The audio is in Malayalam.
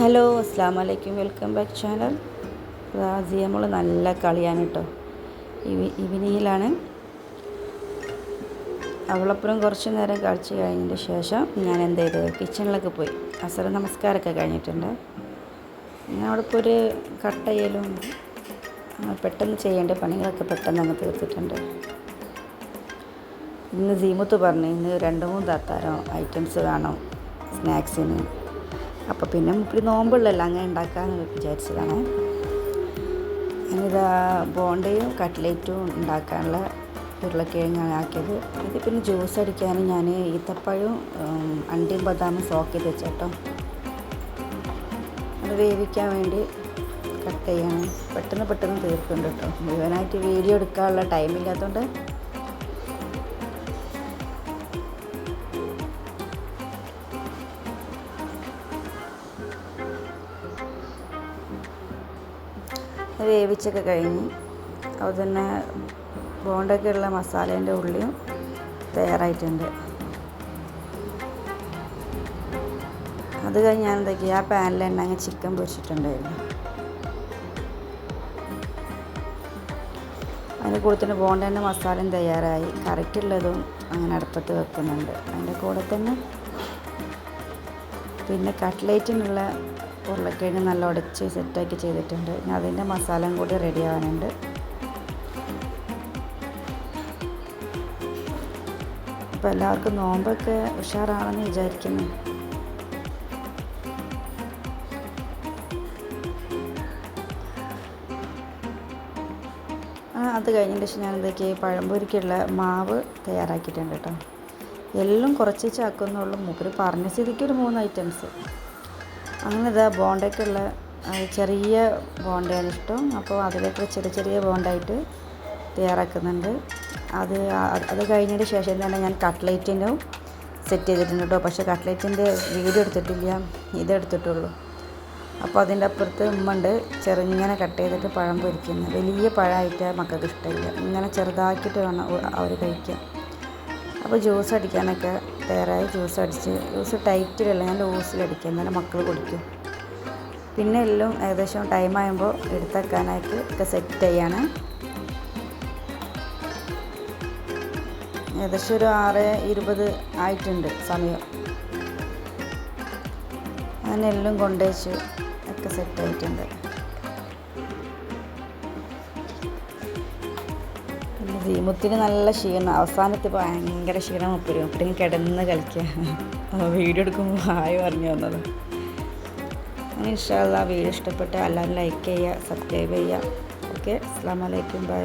ഹലോ അസ്സാം വലൈക്കും വെൽക്കം ബാക്ക് ചാനൽ. നമ്മൾ നല്ല കളിയാണ് കേട്ടോ. ഈവനിങ്ങിലാണ്. അവളപ്പുറം കുറച്ച് നേരം കളിച്ച് കഴിഞ്ഞതിന് ശേഷം ഞാൻ എന്ത് ചെയ്തു, കിച്ചണിലൊക്കെ പോയി. അസർ നമസ്കാരമൊക്കെ കഴിഞ്ഞിട്ടുണ്ട്. ഞാൻ അവിടെ ഇപ്പോൾ ഒരു കട്ടയിലും പെട്ടെന്ന് ചെയ്യേണ്ട പണികളൊക്കെ പെട്ടെന്ന് അങ്ങ് തീർത്തിട്ടുണ്ട്. ഇന്ന് സീമുത്ത് പറഞ്ഞു ഇന്ന് 2-3 തരത്തരം ഐറ്റംസ് വേണം സ്നാക്സിന്. അപ്പോൾ പിന്നെ മുപ്പരി നോമ്പുള്ളല്ലോ, അങ്ങനെ ഉണ്ടാക്കാമെന്ന് വിചാരിച്ചതാണ്. ഞാനിതാ ബോണ്ടയും കട്ട്ലേറ്റും ഉണ്ടാക്കാനുള്ള ഉരുളക്കിഴങ്ങാണ് ആക്കിയത്. ഇത് പിന്നെ ജ്യൂസ് അടിക്കാൻ ഞാൻ ഈത്തപ്പഴവും അണ്ടിയും ബദാമും സോക്ക് ചെയ്ത് വെച്ചേട്ടോ. അത് വേവിക്കാൻ വേണ്ടി കട്ട് ചെയ്യണം. പെട്ടെന്ന് തീർക്കുന്നുണ്ട് കേട്ടോ. മുഴുവനായിട്ട് വീഡിയോ എടുക്കാനുള്ള ടൈമില്ലാത്തതുകൊണ്ട് വേവിച്ചൊക്കെ കഴിഞ്ഞ് അത് തന്നെ ബോണ്ടൊക്കെയുള്ള മസാലേൻ്റെ ഉള്ളിയും തയ്യാറായിട്ടുണ്ട്. അത് കഴിഞ്ഞ് ഞാൻ എന്തൊക്കെയാണ് ആ പാനിൽ തന്നെ അങ്ങ് ചിക്കൻ പൊരിച്ചിട്ടുണ്ടായിരുന്നു. അതിൻ്റെ കൂടെ തന്നെ ബോണ്ടേൻ്റെ മസാലയും തയ്യാറായി. കറിക്കുള്ളതും അങ്ങനെ അടുപ്പത്ത് വെക്കുന്നുണ്ട്. അതിൻ്റെ കൂടെ തന്നെ പിന്നെ കട്ട്ലേറ്റിനുള്ള ഉരുളക്കിഴങ്ങ് നല്ല ഉടച്ച് സെറ്റാക്കി ചെയ്തിട്ടുണ്ട്. ഇനി അതിൻ്റെ മസാലയും കൂടി റെഡി ആവാനുണ്ട്. അപ്പോൾ എല്ലാവർക്കും നോമ്പൊക്കെ ഉഷാറാണെന്ന് വിചാരിക്കുന്നു. അത് കഴിഞ്ഞതിന് ശേഷം ഞാൻ എന്തൊക്കെയാണ് പഴംപൊരിക്കുള്ള മാവ് തയ്യാറാക്കിയിട്ടുണ്ട് കേട്ടോ. എല്ലാം കുറച്ച് ചാക്കുന്നുള്ളൂ. മൂപ്പര് പറഞ്ഞ സ്ഥിതിക്ക് ഒരു 3 ഐറ്റംസ്. അങ്ങനെ ഇതാ ബോണ്ടയ്ക്കുള്ള ചെറിയ ബോണ്ടയാണ് ഇഷ്ടം. അപ്പോൾ അതിലേക്ക് ചെറിയ ബോണ്ടായിട്ട് തയ്യാറാക്കുന്നുണ്ട്. അത് കഴിഞ്ഞതിന് ശേഷം തന്നെ ഞാൻ കട്ട്ലേറ്റിൻ്റെ സെറ്റ് ചെയ്തിട്ടുണ്ട് കേട്ടോ. പക്ഷേ കട്ട്ലേറ്റിൻ്റെ വീഡിയോ എടുത്തിട്ടില്ല, ഇതെടുത്തിട്ടുള്ളൂ. അപ്പോൾ അതിൻ്റെ അപ്പുറത്ത് ഉമ്മണ്ട് ചെറുങ്ങനെ കട്ട് ചെയ്തിട്ട് പഴം പൊരിക്കുന്നത്. വലിയ പഴമായിട്ട് മക്കൾക്ക് ഇഷ്ടമില്ല, ഇങ്ങനെ ചെറുതാക്കിയിട്ട് വേണം അവർ കഴിക്കാൻ. അപ്പോൾ ജ്യൂസ് അടിക്കാനൊക്കെ തയ്യാറായി. ജ്യൂസ് ടൈറ്റിലല്ല, ഞാൻ ലൂസിലടിക്കുക, എന്നാലും മക്കൾ കുടിക്കും. പിന്നെ എല്ലാം ഏകദേശം ടൈമാകുമ്പോൾ എടുത്തേക്കാനായിട്ട് ഒക്കെ സെറ്റ് ചെയ്യാണ്. ഏകദേശം ഒരു 6:20 ആയിട്ടുണ്ട് സമയം. അങ്ങനെ എല്ലാം കൊണ്ടുവച്ച് ഒക്കെ സെറ്റായിട്ടുണ്ട്. പിന്നെ ദീമുത്തിന് നല്ല ക്ഷീണം. അവസാനത്ത് ഭയങ്കര ക്ഷീണം. മുപ്പരും കിടന്ന് കളിക്കുക. വീഡിയോ എടുക്കുമ്പോൾ ഹായ് പറഞ്ഞു വന്നത്. അങ്ങനെ ഇൻഷാ അല്ലാഹ് വീഡിയോ ഇഷ്ടപ്പെട്ടാൽ എല്ലാവരും ലൈക്ക് ചെയ്യുക, സബ്സ്ക്രൈബ് ചെയ്യുക. ഓക്കെ, അസ്സലാമു അലൈക്കും, ബൈ.